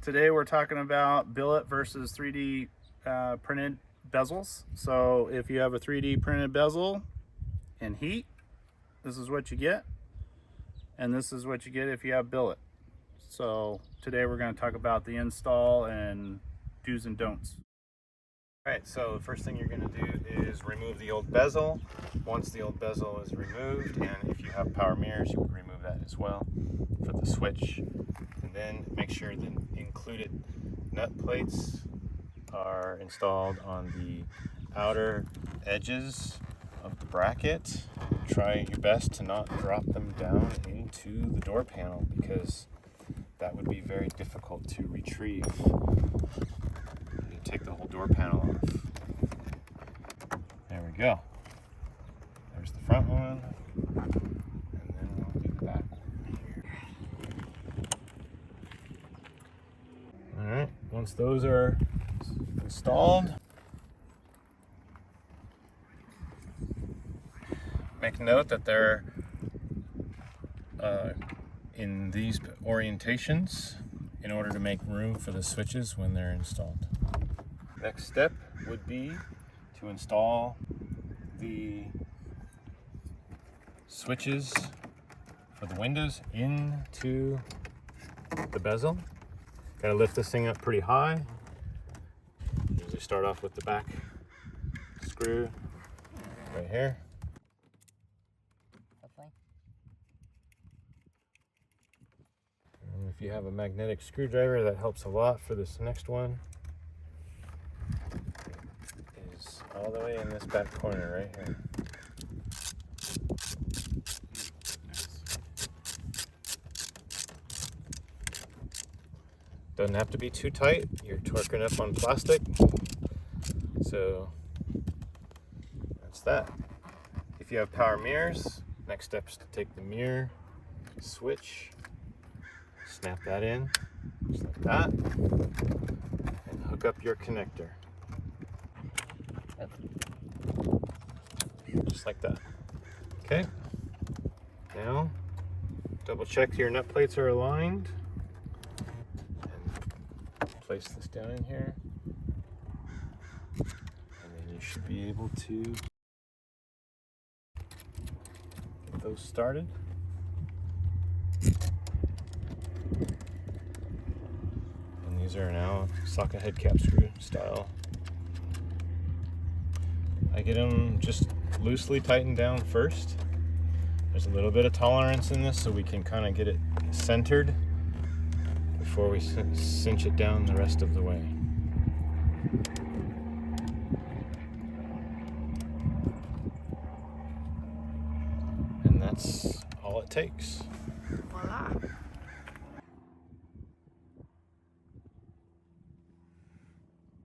Today we're talking about billet versus 3D printed bezels. So if you have a 3D printed bezel in heat, this is what you get, and this is what you get if you have billet. So today we're going to talk about the install and do's and don'ts. Alright, so the first thing you're going to do is remove the old bezel. Once the old bezel is removed, and if you have power mirrors, you would remove that as well for the switch. And then make sure the included nut plates are installed on the outer edges of the bracket. Try your best to not drop them down into the door panel, because that would be very difficult to retrieve. You take the whole door panel off. There we go. There's the front one, and then we'll do the back one here. Alright, once those are installed, make note that they're in these orientations in order to make room for the switches when they're installed. Next step would be to install the switches for the windows into the bezel. Gotta lift this thing up pretty high. Usually start off with the back screw right here. And if you have a magnetic screwdriver, that helps a lot for this next one. Is all the way in this back corner right here. Doesn't have to be too tight. You're torquing up on plastic. So that's that. If you have power mirrors, next step is to take the mirror switch, snap that in, just like that, and hook up your connector. Just like that. Okay. Now, double check your nut plates are aligned. Place this down in here, and then you should be able to get those started. And these are now socket head cap screw style. I get them just loosely tightened down first. There's a little bit of tolerance in this, so we can kind of get it centered before we cinch it down the rest of the way. And that's all it takes. Voila.